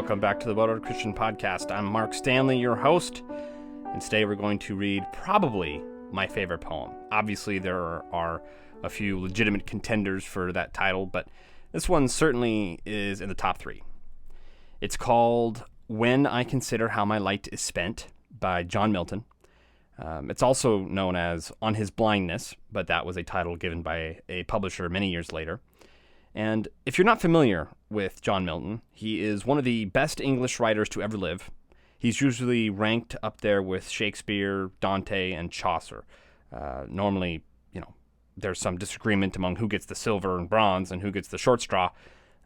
Welcome back to the Well-Read Christian Podcast. I'm Mark Stanley, your host, and today we're going to read probably my favorite poem. Obviously, there are a few legitimate contenders for that title, but this one certainly is in the top three. It's called When I Consider How My Light is Spent by John Milton. It's also known as On His Blindness, but that was a title given by a publisher many years later. And if you're not familiar with John Milton, he is one of the best English writers to ever live. He's usually ranked up there with Shakespeare, Dante, and Chaucer. Normally, there's some disagreement among who gets the silver and bronze and who gets the short straw,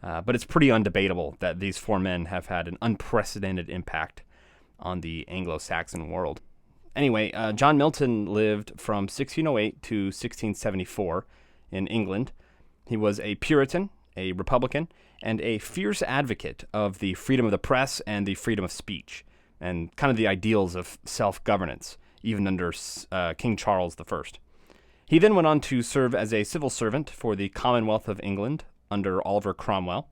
but it's pretty undebatable that these four men have had an unprecedented impact on the Anglo-Saxon world. Anyway, John Milton lived from 1608 to 1674 in England. He was a Puritan, a Republican, and a fierce advocate of the freedom of the press and the freedom of speech, and kind of the ideals of self-governance, even under King Charles I. He then went on to serve as a civil servant for the Commonwealth of England under Oliver Cromwell,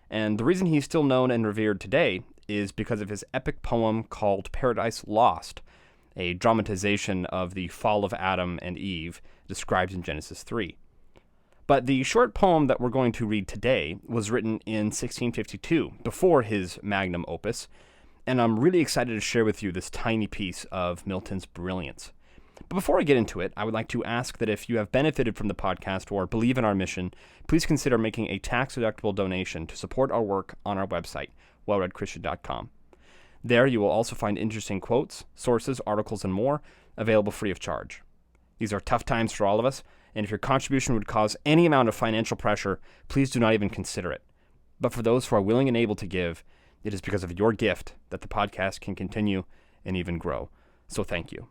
and the reason he's still known and revered today is because of his epic poem called Paradise Lost, a dramatization of the fall of Adam and Eve described in Genesis 3. But the short poem that we're going to read today was written in 1652, before his magnum opus, and I'm really excited to share with you this tiny piece of Milton's brilliance. But before I get into it, I would like to ask that if you have benefited from the podcast or believe in our mission, please consider making a tax-deductible donation to support our work on our website, wellreadchristian.com. There you will also find interesting quotes, sources, articles, and more available free of charge. These are tough times for all of us, and if your contribution would cause any amount of financial pressure, please do not even consider it. But for those who are willing and able to give, it is because of your gift that the podcast can continue and even grow. So thank you.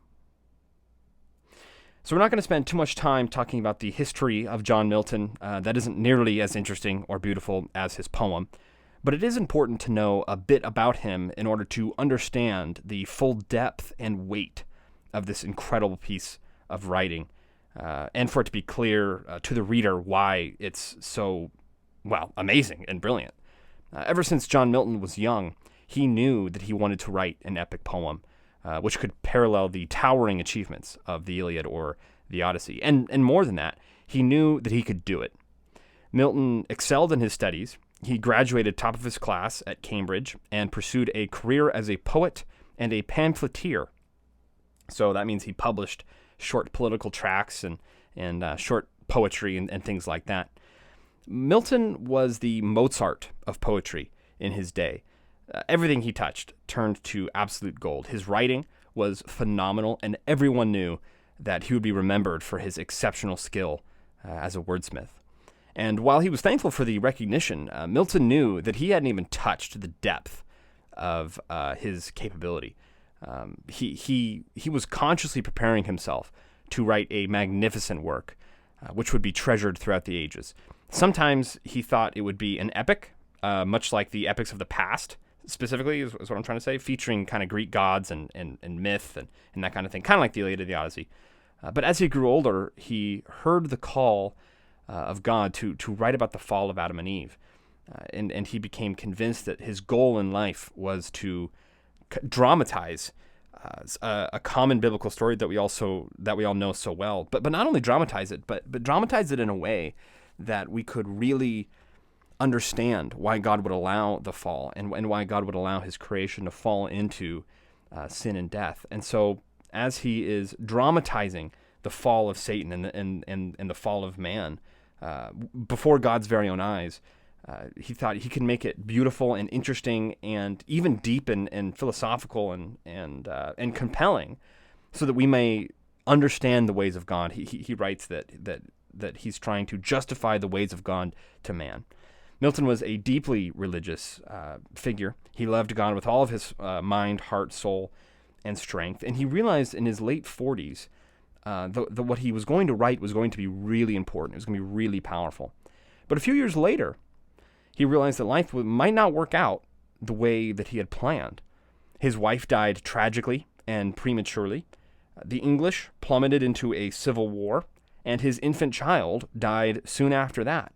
So we're not going to spend too much time talking about the history of John Milton. That isn't nearly as interesting or beautiful as his poem. But it is important to know a bit about him in order to understand the full depth and weight of this incredible piece of writing, and for it to be clear to the reader why it's so, amazing and brilliant. Ever since John Milton was young, he knew that he wanted to write an epic poem, which could parallel the towering achievements of the Iliad or the Odyssey. And more than that, he knew that he could do it. Milton excelled in his studies. He graduated top of his class at Cambridge and pursued a career as a poet and a pamphleteer. So that means he published short political tracts and short poetry and things like that. Milton was the Mozart of poetry in his day. Everything he touched turned to absolute gold. His writing was phenomenal, and everyone knew that he would be remembered for his exceptional skill as a wordsmith. And while he was thankful for the recognition, Milton knew that he hadn't even touched the depth of his capability. He was consciously preparing himself to write a magnificent work, which would be treasured throughout the ages. Sometimes he thought it would be an epic, much like the epics of the past, specifically, is what I'm trying to say, featuring kind of Greek gods and myth and that kind of thing, kind of like the Iliad or the Odyssey. But as he grew older, he heard the call of God to write about the fall of Adam and Eve. And he became convinced that his goal in life was to dramatize a common biblical story that we all know so well, but not only dramatize it, but dramatize it in a way that we could really understand why God would allow the fall and why God would allow his creation to fall into sin and death. And so as he is dramatizing the fall of Satan and the fall of man before God's very own eyes, he thought he could make it beautiful and interesting and even deep and philosophical and compelling, so that we may understand the ways of God. He writes that he's trying to justify the ways of God to man. Milton was a deeply religious figure. He loved God with all of his mind, heart, soul, and strength. And he realized in his late 40s that what he was going to write was going to be really important. It was going to be really powerful. But a few years later, he realized that life might not work out the way that he had planned. His wife died tragically and prematurely. The English plummeted into a civil war, and his infant child died soon after that.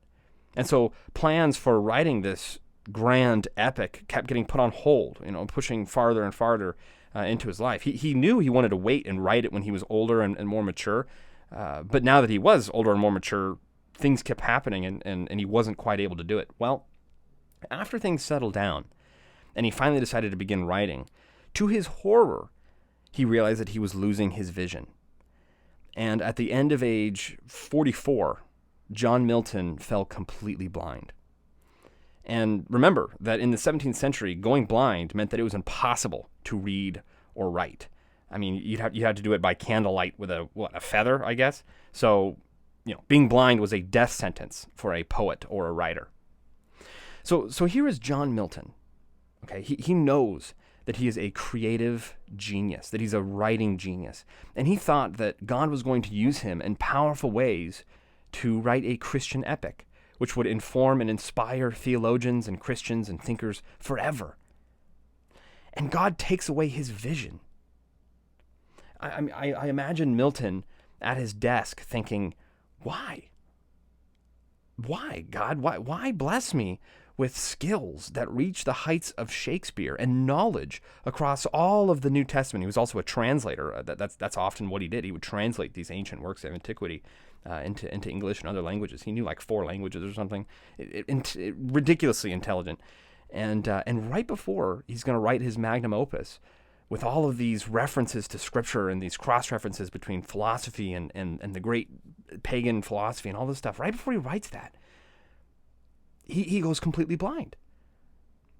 And so plans for writing this grand epic kept getting put on hold, pushing farther and farther into his life. He knew he wanted to wait and write it when he was older and more mature. But now that he was older and more mature, things kept happening and he wasn't quite able to do it. Well, after things settled down and he finally decided to begin writing, to his horror, he realized that he was losing his vision. And at the end of age 44, John Milton fell completely blind. And remember that in the 17th century, going blind meant that it was impossible to read or write. I mean, you had to do it by candlelight with a feather, I guess. So, being blind was a death sentence for a poet or a writer. So here is John Milton. Okay, he knows that he is a creative genius, that he's a writing genius. And he thought that God was going to use him in powerful ways to write a Christian epic, which would inform and inspire theologians and Christians and thinkers forever. And God takes away his vision. I imagine Milton at his desk thinking, why? Why, God? Why bless me with skills that reach the heights of Shakespeare and knowledge across all of the New Testament? He was also a translator. That's often what he did. He would translate these ancient works of antiquity into English and other languages. He knew like 4 languages or something. Ridiculously intelligent. And right before he's going to write his magnum opus, with all of these references to Scripture and these cross-references between philosophy and the great pagan philosophy and all this stuff, right before he writes that, he goes completely blind.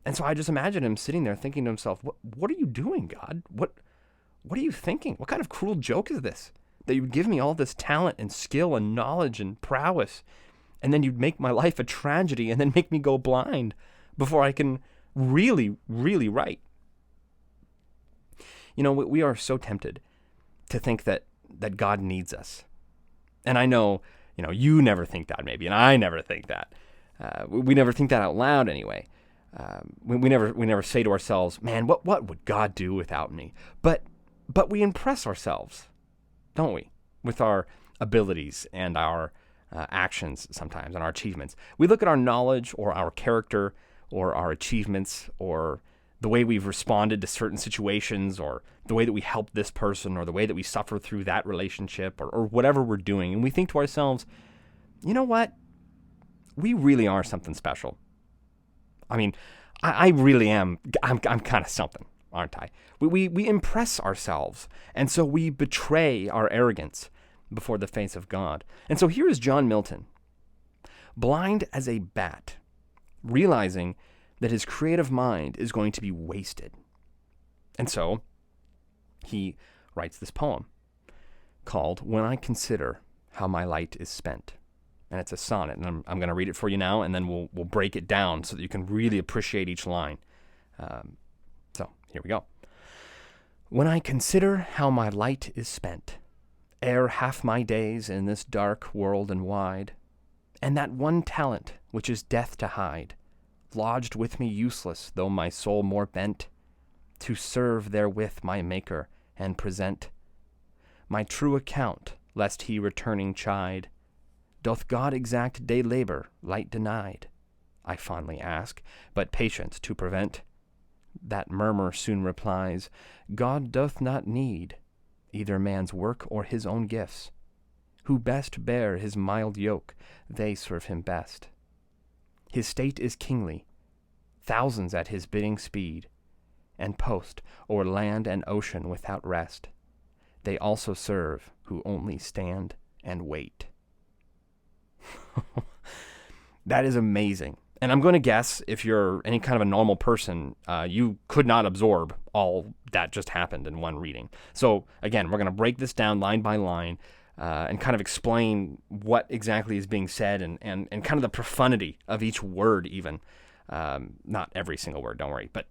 And so I just imagine him sitting there thinking to himself, what are you doing, God? What are you thinking? What kind of cruel joke is this? That you would give me all this talent and skill and knowledge and prowess, and then you'd make my life a tragedy and then make me go blind before I can really, really write. We are so tempted to think that God needs us. And I know, you never think that maybe, and I never think that. We never think that out loud anyway. We never say to ourselves, man, what would God do without me? But we impress ourselves, don't we, with our abilities and our actions sometimes and our achievements. We look at our knowledge or our character or our achievements or the way we've responded to certain situations or the way that we help this person or the way that we suffer through that relationship or whatever we're doing. And we think to ourselves, you know what? We really are something special. I mean, I really am. I'm kind of something, aren't I? We impress ourselves. And so we betray our arrogance before the face of God. And so here is John Milton, blind as a bat, realizing that his creative mind is going to be wasted. And so he writes this poem called When I Consider How My Light Is Spent. And it's a sonnet, and I'm going to read it for you now, and then we'll break it down so that you can really appreciate each line. So here we go. When I consider how my light is spent, ere half my days in this dark world and wide, and that one talent which is death to hide, lodged with me useless, though my soul more bent, to serve therewith my Maker and present my true account, lest he returning chide, doth God exact day labor, light denied? I fondly ask, but patience to prevent. That murmur soon replies, God doth not need either man's work or his own gifts. Who best bear his mild yoke, they serve him best. His state is kingly, thousands at his bidding speed, and post o'er land and ocean without rest. They also serve who only stand and wait. That is amazing. And I'm going to guess if you're any kind of a normal person, you could not absorb all that just happened in one reading. So again, we're going to break this down line by line and kind of explain what exactly is being said and kind of the profundity of each word even. Not every single word, don't worry, but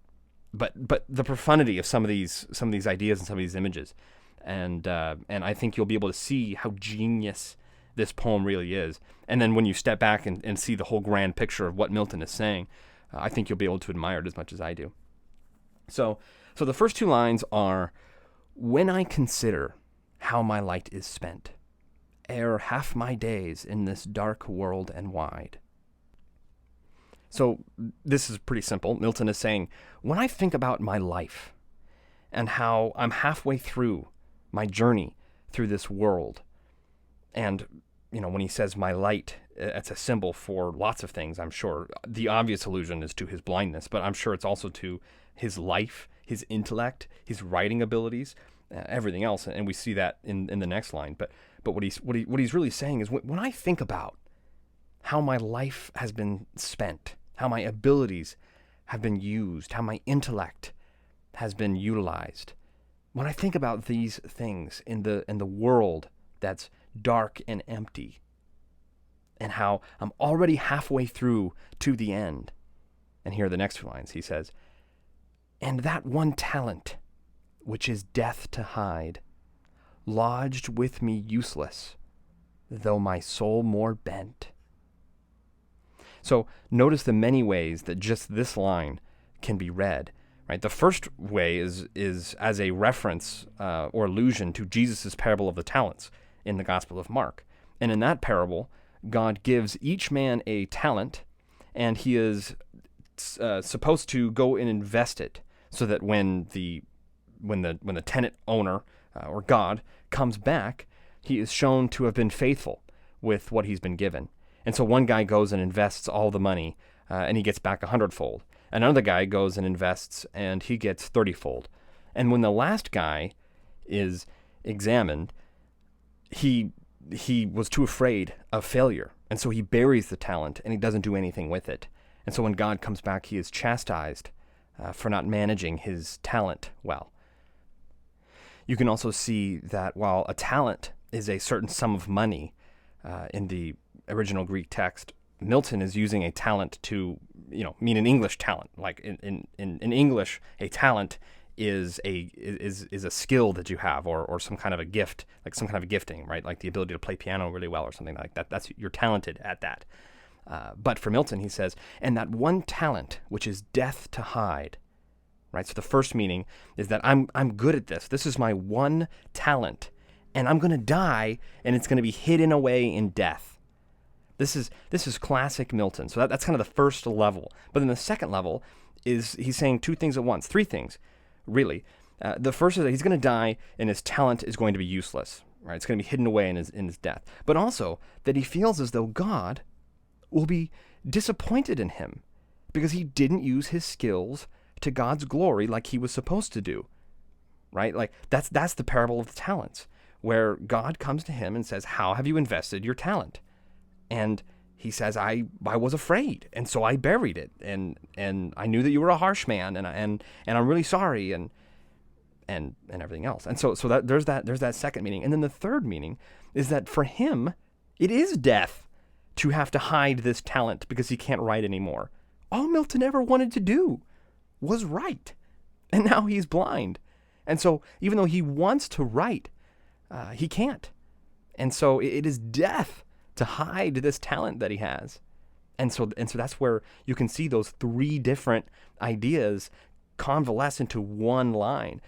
the profundity of some of these ideas and some of these images. And I think you'll be able to see how genius this poem really is. And then when you step back and see the whole grand picture of what Milton is saying, I think you'll be able to admire it as much as I do. So the first 2 lines are, when I consider how my light is spent, ere half my days in this dark world and wide. So this is pretty simple. Milton is saying, when I think about my life and how I'm halfway through my journey through this world, and, when he says my light, it's a symbol for lots of things, I'm sure. The obvious allusion is to his blindness, but I'm sure it's also to his life, his intellect, his writing abilities, everything else. And we see that in the next line. But what he's really saying is, when I think about how my life has been spent, how my abilities have been used, how my intellect has been utilized, when I think about these things in the world that's dark and empty, and how I'm already halfway through to the end. And here are the next 2 lines. He says, and that one talent, which is death to hide, lodged with me useless, though my soul more bent. So notice the many ways that just this line can be read. Right? The first way is as a reference or allusion to Jesus' parable of the talents in the Gospel of Mark. And in that parable, God gives each man a talent, and he is supposed to go and invest it, so that when the tenant owner or God comes back, he is shown to have been faithful with what he's been given. And so one guy goes and invests all the money, and he gets back 100-fold. Another guy goes and invests, and he gets 30-fold. And when the last guy is examined, he was too afraid of failure, and so he buries the talent, and he doesn't do anything with it. And so when God comes back, he is chastised for not managing his talent well. You can also see that while a talent is a certain sum of money in the original Greek text, Milton is using a talent to, mean an English talent. Like in English, a talent is a skill that you have, or some kind of a gift, like some kind of a gifting, right? Like the ability to play piano really well or something like that. You're talented at that. But for Milton, he says, and that one talent, which is death to hide, right? So the first meaning is that I'm good at this. This is my one talent, and I'm going to die, and it's going to be hidden away in death. This is classic Milton. So that's kind of the first level. But then the second level is he's saying 2 things at once, 3 things, really. The first is that he's going to die, and his talent is going to be useless, right? It's going to be hidden away in his death. But also that he feels as though God will be disappointed in him because he didn't use his skills to God's glory like he was supposed to do, right? Like that's the parable of the talents, where God comes to him and says, how have you invested your talent? And he says, I was afraid, and so I buried it, and I knew that you were a harsh man, and I'm really sorry, and everything else. And so that there's that second meaning. And then the third meaning is that for him, it is death to have to hide this talent because he can't write anymore. All Milton ever wanted to do was write, and now he's blind. And so even though he wants to write, he can't. And so it is death to hide this talent that he has. And so that's where you can see those 3 different ideas convalesce into one line.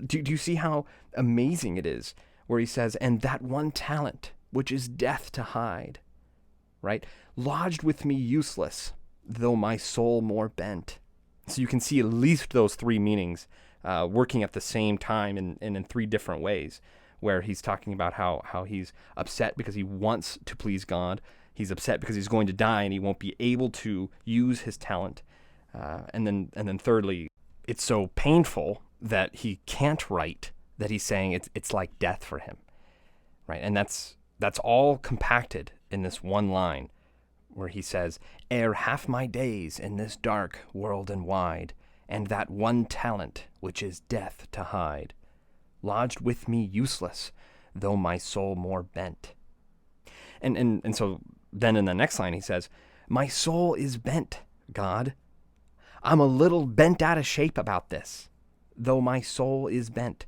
Do you see how amazing it is where he says, and that one talent, which is death to hide, right? Lodged with me useless, though my soul more bent. So you can see at least those 3 meanings working at the same time and in 3 different ways, where he's talking about how he's upset because he wants to please God. He's upset because he's going to die and he won't be able to use his talent. And then thirdly, it's so painful that he can't write that he's saying it's like death for him, right? And that's all compacted in this one line where he says, ere half my days in this dark world and wide, and that one talent which is death to hide, lodged with me useless, though my soul more bent. And so then in the next line he says, my soul is bent, God. I'm a little bent out of shape about this, though my soul is bent.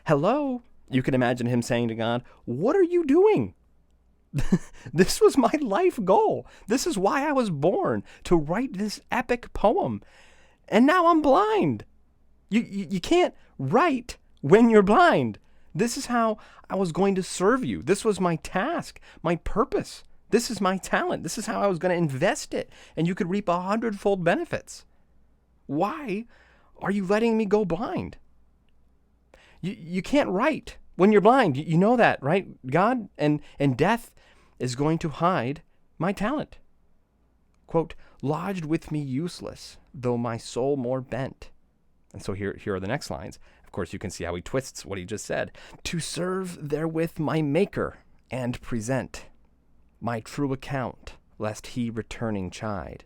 Hello? You can imagine him saying to God, what are you doing? This was my life goal. This is why I was born, to write this epic poem. And now I'm blind. You can't write when you're blind. This is how I was going to serve you. This was my task, my purpose, This is my talent. This is how I was going to invest it, and you could reap 100-fold benefits. Why are you letting me go blind? You can't write when you're blind. You know that, right? God and death is going to hide my talent. Quote, lodged with me useless, though my soul more bent. And so here are the next lines. Of course, you can see how he twists what he just said. To serve therewith my Maker and present my true account, lest he returning chide.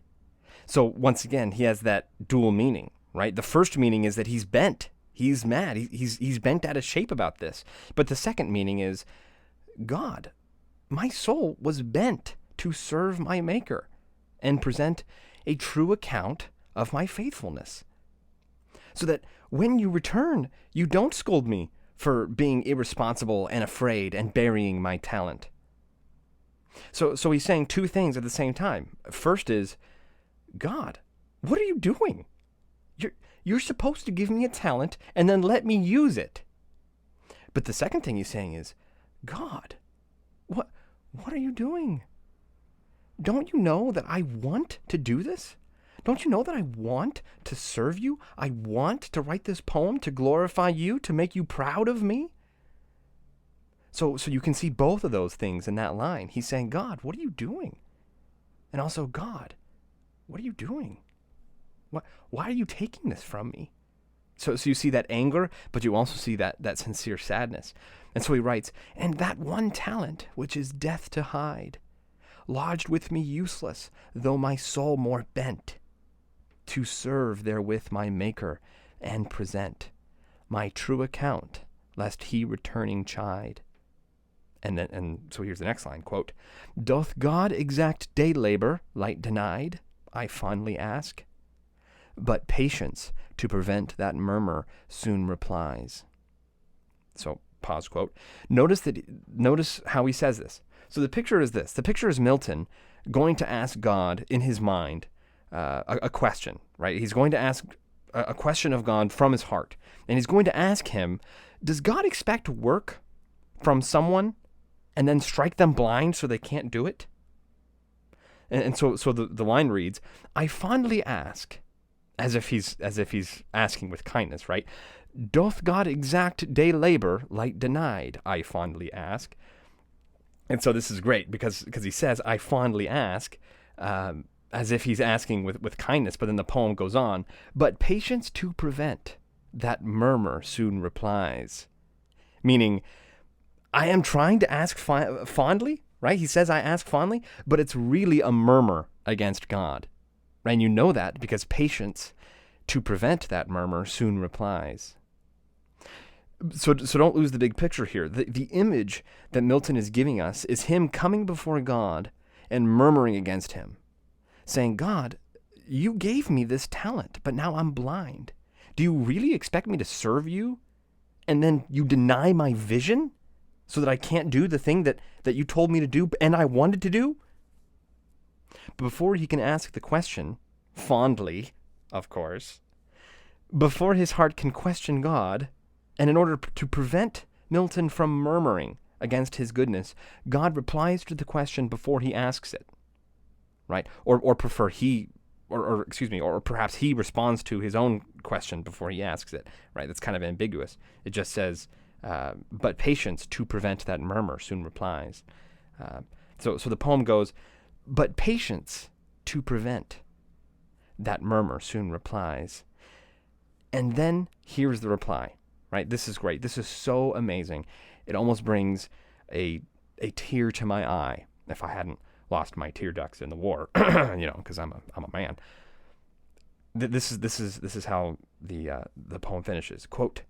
So once again, he has that dual meaning, right? The first meaning is that he's bent. He's mad. He's bent out of shape about this. But the second meaning is, God, my soul was bent to serve my Maker and present a true account of my faithfulness. So that when you return, you don't scold me for being irresponsible and afraid and burying my talent. So he's saying two things at the same time. First is, God, what are you doing? You're supposed to give me a talent and then let me use it. But the second thing he's saying is, God, what are you doing? Don't you know that I want to do this? Don't you know that I want to serve you? I want to write this poem to glorify you, to make you proud of me? So you can see both of those things in that line. He's saying, God, what are you doing? And also, God, what are you doing? Why are you taking this from me? So you see that anger, but you also see that sincere sadness. And so he writes, and that one talent which is death to hide, lodged with me useless, though my soul more bent, to serve therewith my Maker and present my true account, lest he returning chide. And so here's the next line, quote, doth God exact day labor, light denied? I fondly ask. But patience to prevent that murmur soon replies. So, pause quote. Notice how he says this. So the picture is this. The picture is Milton going to ask God in his mind a question, right? He's going to ask a question of God from his heart. And he's going to ask him, does God expect work from someone and then strike them blind so they can't do it? And so the line reads, I fondly ask, as if he's asking with kindness, right? Doth God exact day labor, light denied? I fondly ask. And so this is great because he says, I fondly ask, as if he's asking with kindness, but then the poem goes on, but patience to prevent that murmur soon replies. Meaning, I am trying to ask fondly, right? He says I ask fondly, but it's really a murmur against God. Right? And you know that because patience to prevent that murmur soon replies. So don't lose the big picture here. The image that Milton is giving us is him coming before God and murmuring against him, saying, God, you gave me this talent, but now I'm blind. Do you really expect me to serve you? And then you deny my vision so that I can't do the thing that you told me to do and I wanted to do? But before he can ask the question, fondly, of course, before his heart can question God, and in order to prevent Milton from murmuring against his goodness, God replies to the question before he asks it, right? Or perhaps he responds to his own question before he asks it, right? That's kind of ambiguous. It just says, but patience to prevent that murmur soon replies. So the poem goes, but patience to prevent that murmur soon replies. And then here's the reply, right? This is great. This is so amazing. It almost brings a tear to my eye if I hadn't lost my tear ducts in the war, because I'm a man. This is how the poem finishes. Quote,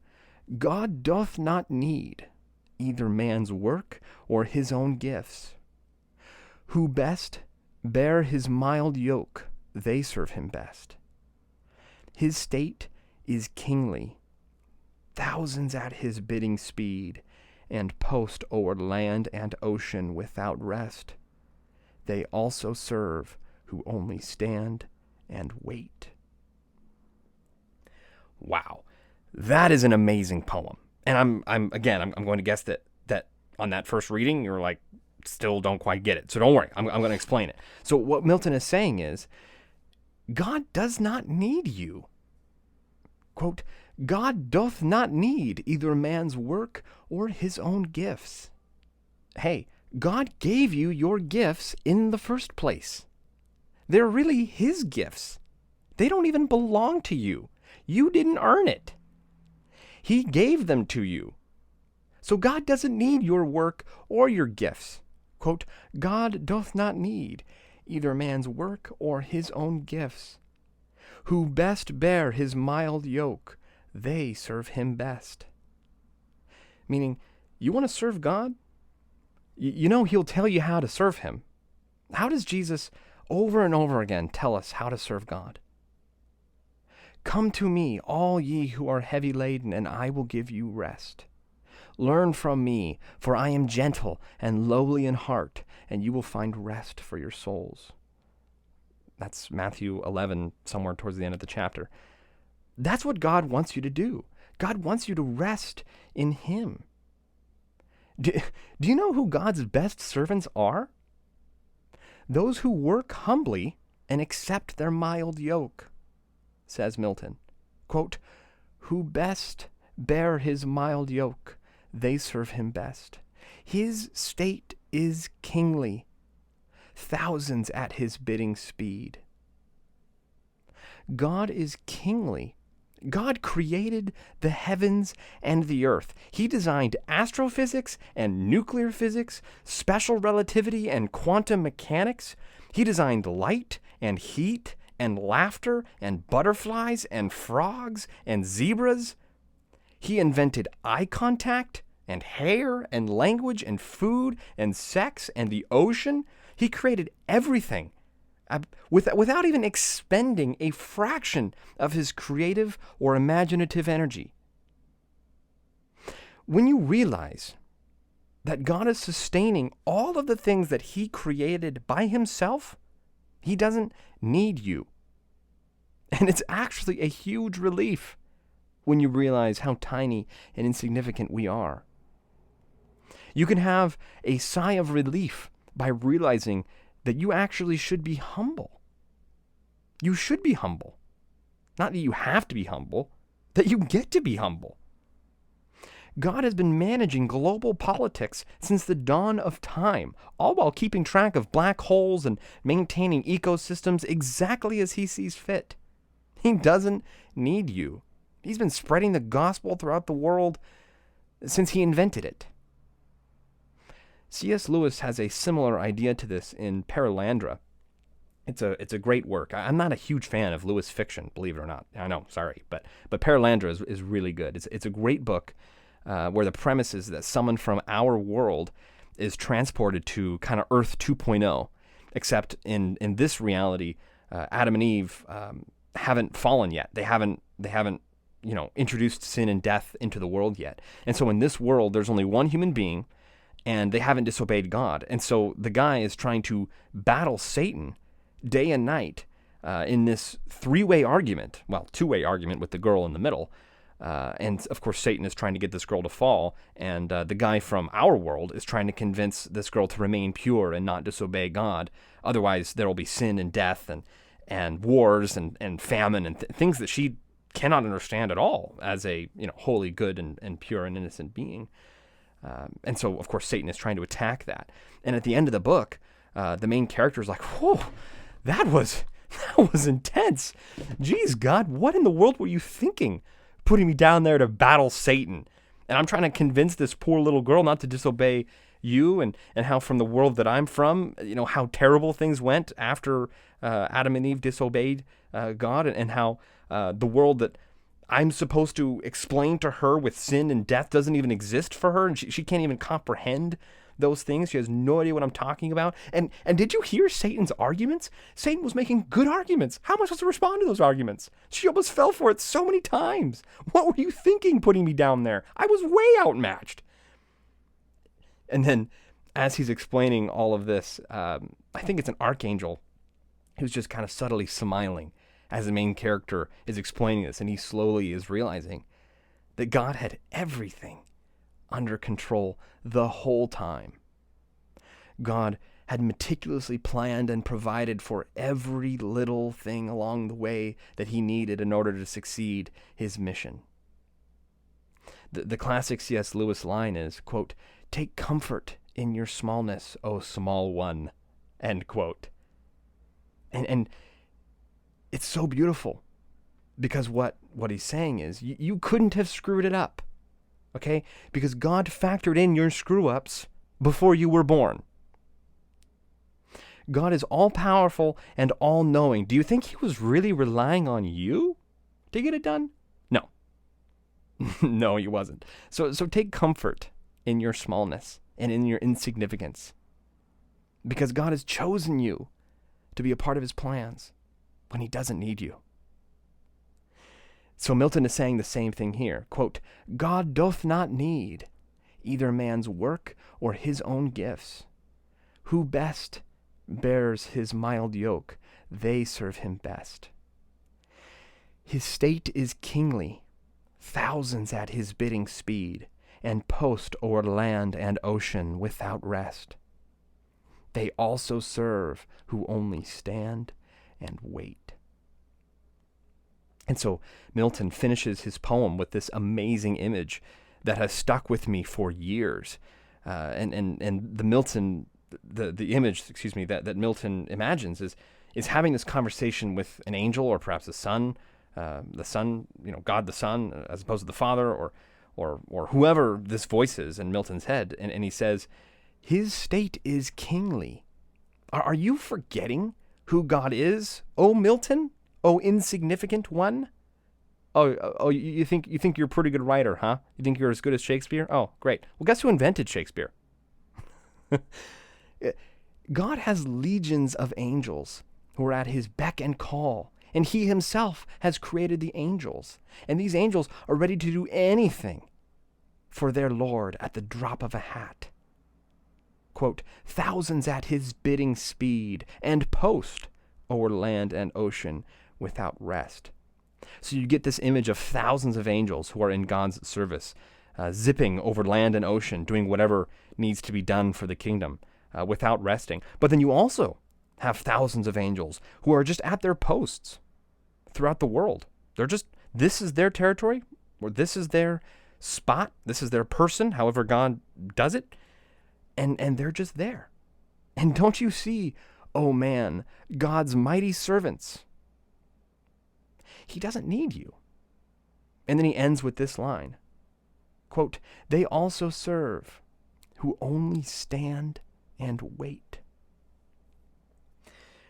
God doth not need either man's work or his own gifts. Who best bear his mild yoke, they serve him best. His state is kingly, thousands at his bidding speed, and post o'er land and ocean without rest. They also serve who only stand and wait. Wow, that is an amazing poem. And I'm going to guess that on that first reading, you're like, still don't quite get it. So don't worry, I'm going to explain it. So what Milton is saying is, God does not need you. Quote, God doth not need either man's work or his own gifts. Hey, God gave you your gifts in the first place. They're really his gifts. They don't even belong to you. You didn't earn it. He gave them to you. So God doesn't need your work or your gifts. Quote, God doth not need either man's work or his own gifts. Who best bear his mild yoke, they serve him best. Meaning, you want to serve God? You know he'll tell you how to serve him. How does Jesus over and over again tell us how to serve God? Come to me, all ye who are heavy laden, and I will give you rest. Learn from me, for I am gentle and lowly in heart, and you will find rest for your souls. That's Matthew 11, somewhere towards the end of the chapter. That's what God wants you to do. God wants you to rest in him. Do you know who God's best servants are? Those who work humbly and accept their mild yoke, says Milton. Quote, who best bear his mild yoke, they serve him best. His state is kingly, thousands at his bidding speed. God is kingly. God created the heavens and the earth. He designed astrophysics and nuclear physics, special relativity and quantum mechanics. He designed light and heat and laughter and butterflies and frogs and zebras. He invented eye contact and hair and language and food and sex and the ocean. He created everything without even expending a fraction of his creative or imaginative energy. When you realize that God is sustaining all of the things that he created by himself, he doesn't need you. And it's actually a huge relief when you realize how tiny and insignificant we are. You can have a sigh of relief by realizing that you actually should be humble. You should be humble. Not that you have to be humble, that you get to be humble. God has been managing global politics since the dawn of time, all while keeping track of black holes and maintaining ecosystems exactly as he sees fit. He doesn't need you. He's been spreading the gospel throughout the world since he invented it. C.S. Lewis has a similar idea to this in Perelandra. It's a great work. I'm not a huge fan of Lewis fiction, believe it or not. I know, sorry, but Perelandra is really good. It's a great book where the premise is that someone from our world is transported to kind of Earth 2.0, except in this reality, Adam and Eve haven't fallen yet. They haven't introduced sin and death into the world yet. And so in this world, there's only one human being, and they haven't disobeyed God. And so the guy is trying to battle Satan day and night in this two-way argument with the girl in the middle. And of course, Satan is trying to get this girl to fall, and the guy from our world is trying to convince this girl to remain pure and not disobey God. Otherwise, there will be sin and death and wars and famine and things that she cannot understand at all as a holy, good, and pure and innocent being. And so, of course, Satan is trying to attack that. And at the end of the book, the main character is like, whoa, that was intense. Geez, God, what in the world were you thinking, putting me down there to battle Satan? And I'm trying to convince this poor little girl not to disobey you, and how from the world that I'm from, how terrible things went after Adam and Eve disobeyed God, and how the world that I'm supposed to explain to her with sin and death doesn't even exist for her, and she can't even comprehend those things. She has no idea what I'm talking about. And did you hear Satan's arguments? Satan was making good arguments. How am I supposed to respond to those arguments? She almost fell for it so many times. What were you thinking putting me down there? I was way outmatched. And then as he's explaining all of this, I think it's an archangel who's just kind of subtly smiling as the main character is explaining this, and he slowly is realizing that God had everything under control the whole time. God had meticulously planned and provided for every little thing along the way that he needed in order to succeed his mission. The classic C.S. Lewis line is, quote, "Take comfort in your smallness, O small one," end quote. And it's so beautiful, because what he's saying is you couldn't have screwed it up, okay? Because God factored in your screw-ups before you were born. God is all-powerful and all-knowing. Do you think he was really relying on you to get it done? No. No, he wasn't. So take comfort in your smallness and in your insignificance, because God has chosen you to be a part of his plans when he doesn't need you. So Milton is saying the same thing here. Quote, "God doth not need either man's work or his own gifts. Who best bears his mild yoke, they serve him best. His state is kingly, thousands at his bidding speed, and post o'er land and ocean without rest. They also serve who only stand and wait." And so Milton finishes his poem with this amazing image that has stuck with me for years. And the image that Milton imagines is having this conversation with an angel, or perhaps the Son, God the Son, as opposed to the Father, or whoever this voice is in Milton's head. And he says, his state is kingly. Are you forgetting who God is, O Milton? O insignificant one? Oh, you think you're a pretty good writer, huh? You think you're as good as Shakespeare? Oh, great. Well, guess who invented Shakespeare? God has legions of angels who are at his beck and call, and he himself has created the angels. And these angels are ready to do anything for their Lord at the drop of a hat. Quote, "Thousands at his bidding speed, and post o'er land and ocean without rest." So you get this image of thousands of angels who are in God's service, zipping over land and ocean, doing whatever needs to be done for the kingdom, without resting. But then you also have thousands of angels who are just at their posts throughout the world. This is their territory, or this is their spot, this is their person, however God does it, and they're just there. And don't you see, oh man, God's mighty servants? He doesn't need you. And then he ends with this line, quote, "They also serve who only stand and wait."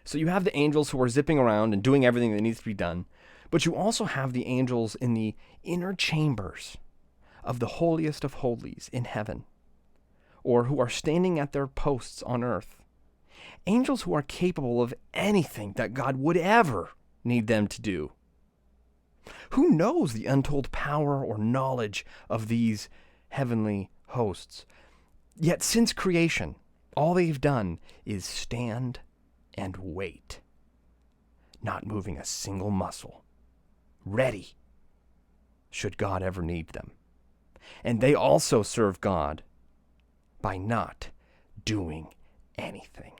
So you have the angels who are zipping around and doing everything that needs to be done, but you also have the angels in the inner chambers of the holiest of holies in heaven, or who are standing at their posts on earth. Angels who are capable of anything that God would ever need them to do. Who knows the untold power or knowledge of these heavenly hosts? Yet since creation, all they've done is stand and wait, not moving a single muscle, ready should God ever need them. And they also serve God by not doing anything.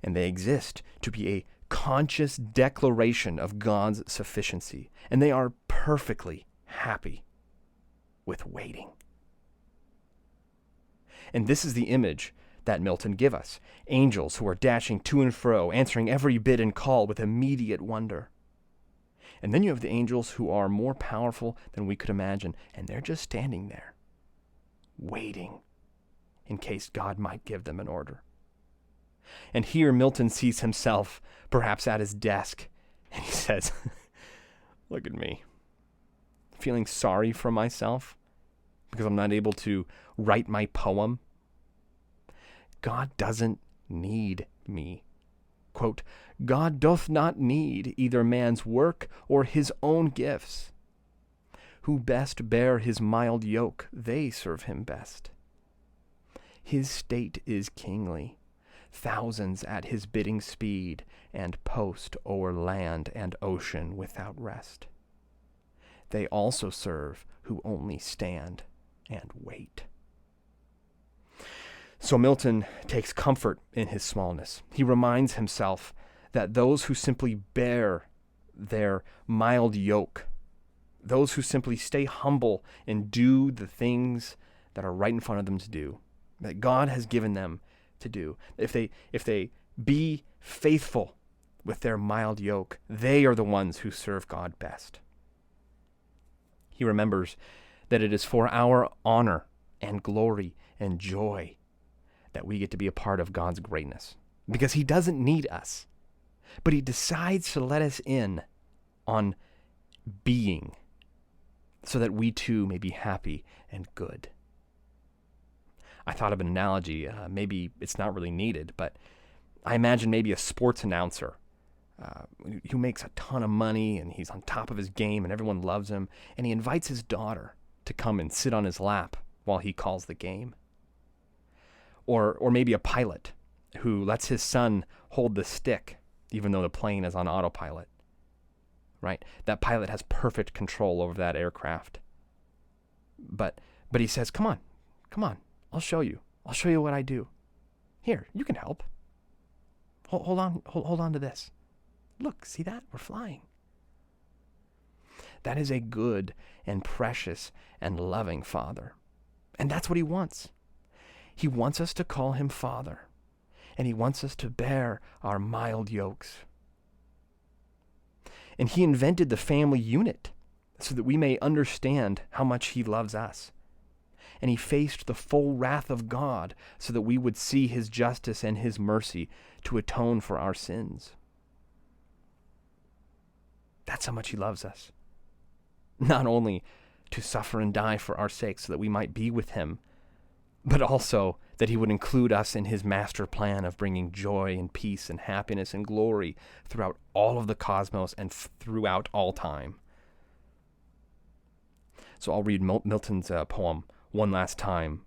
And they exist to be a conscious declaration of God's sufficiency, and they are perfectly happy with waiting. And this is the image that Milton gives us. Angels who are dashing to and fro, answering every bid and call with immediate wonder. And then you have the angels who are more powerful than we could imagine, and they're just standing there, waiting in case God might give them an order. And here Milton sees himself, perhaps at his desk, and he says, look at me, feeling sorry for myself because I'm not able to write my poem. God doesn't need me. Quote, "God doth not need either man's work or his own gifts. Who best bear his mild yoke, they serve him best. His state is kingly, thousands at his bidding speed, and post o'er land and ocean without rest. They also serve who only stand and wait." So Milton takes comfort in his smallness. He reminds himself that those who simply bear their mild yoke, those who simply stay humble and do the things that are right in front of them to do, that God has given them to do, if they be faithful with their mild yoke, they are the ones who serve God best. He remembers that it is for our honor and glory and joy that we get to be a part of God's greatness, because he doesn't need us, but he decides to let us in on being so that we too may be happy and good. I thought of an analogy. Maybe it's not really needed, but I imagine maybe a sports announcer who makes a ton of money and he's on top of his game and everyone loves him, and he invites his daughter to come and sit on his lap while he calls the game. Or maybe a pilot who lets his son hold the stick even though the plane is on autopilot. Right? That pilot has perfect control over that aircraft. But he says, come on, I'll show you what I do. Here, you can help. Hold on to this. Look, see that? We're flying. That is a good and precious and loving Father. And that's what he wants. He wants us to call him Father. And he wants us to bear our mild yokes. And he invented the family unit so that we may understand how much he loves us. And he faced the full wrath of God so that we would see his justice and his mercy to atone for our sins. That's how much he loves us. Not only to suffer and die for our sake so that we might be with him, but also that he would include us in his master plan of bringing joy and peace and happiness and glory throughout all of the cosmos and throughout all time. So I'll read Milton's poem one last time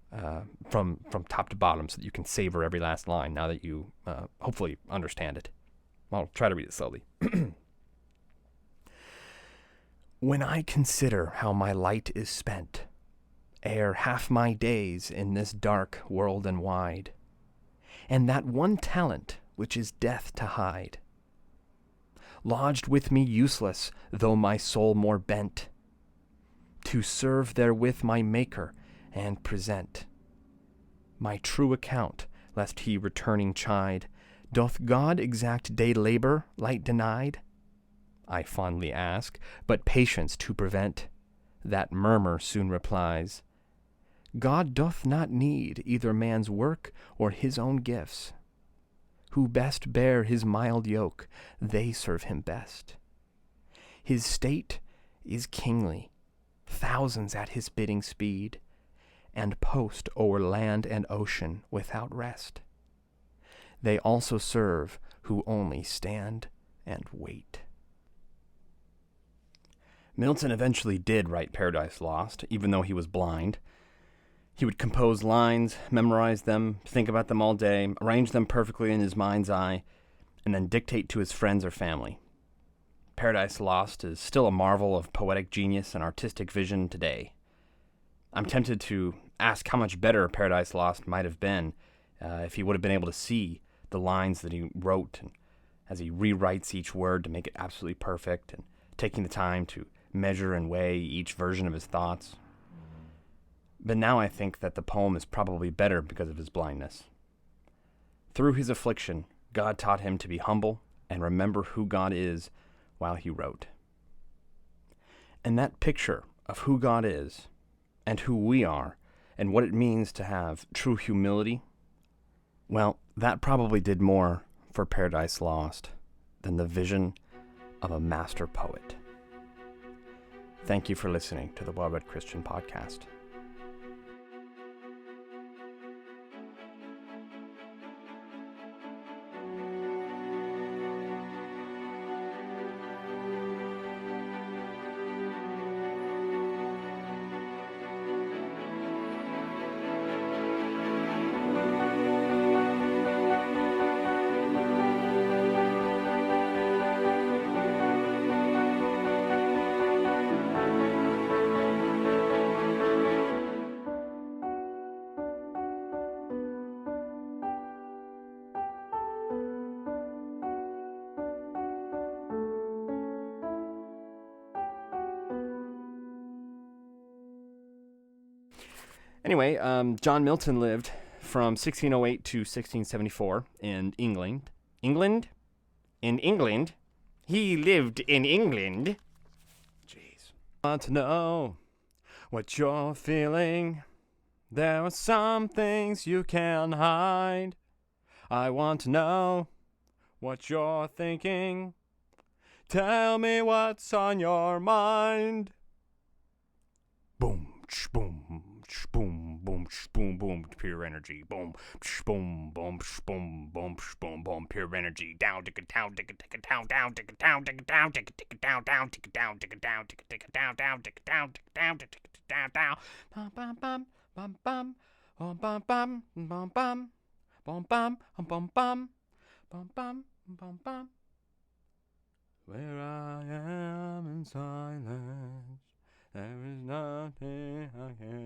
from top to bottom so that you can savor every last line now that you hopefully understand it. I'll try to read it slowly. When I consider how my light is spent, ere half my days in this dark world and wide, and that one talent which is death to hide, lodged with me useless, though my soul more bent, to serve therewith my Maker and present my true account, lest he returning chide, doth God exact day labor, light denied? I fondly ask, but patience to prevent. That murmur soon replies, God doth not need either man's work or his own gifts. Who best bear his mild yoke, they serve him best. His state is kingly, thousands at his bidding speed, and post o'er land and ocean without rest. They also serve who only stand and wait. Milton eventually did write Paradise Lost, even though he was blind. He would compose lines, memorize them, think about them all day, arrange them perfectly in his mind's eye, and then dictate to his friends or family. Paradise Lost is still a marvel of poetic genius and artistic vision today. I'm tempted to ask how much better Paradise Lost might have been if he would have been able to see the lines that he wrote, and as he rewrites each word to make it absolutely perfect, and taking the time to measure and weigh each version of his thoughts. But now I think that the poem is probably better because of his blindness. Through his affliction, God taught him to be humble and remember who God is while he wrote. And that picture of who God is and who we are and what it means to have true humility, well, that probably did more for Paradise Lost than the vision of a master poet. Thank you for listening to the Well-Read Christian Podcast. Anyway, John Milton lived from 1608 to 1674 in England. England? In England? He lived in England. Jeez. I want to know what you're feeling. There are some things you can hide. I want to know what you're thinking. Tell me what's on your mind. Boom, boom, boom, boom, boom, boom, pure energy. Boom, boom, boom, boom, boom, boom, boom, pure energy. Down, tick it down, tick it down, down, tick it down, tick it down, tick it down, down, tick it down, tick it down, tick it down, down, tick it down, tick it down, tick it down, down. Bum bum bum bum bum bum bum bum bum bum bum bum bum bum bum bum bum. Where I am in silence, there is nothing I can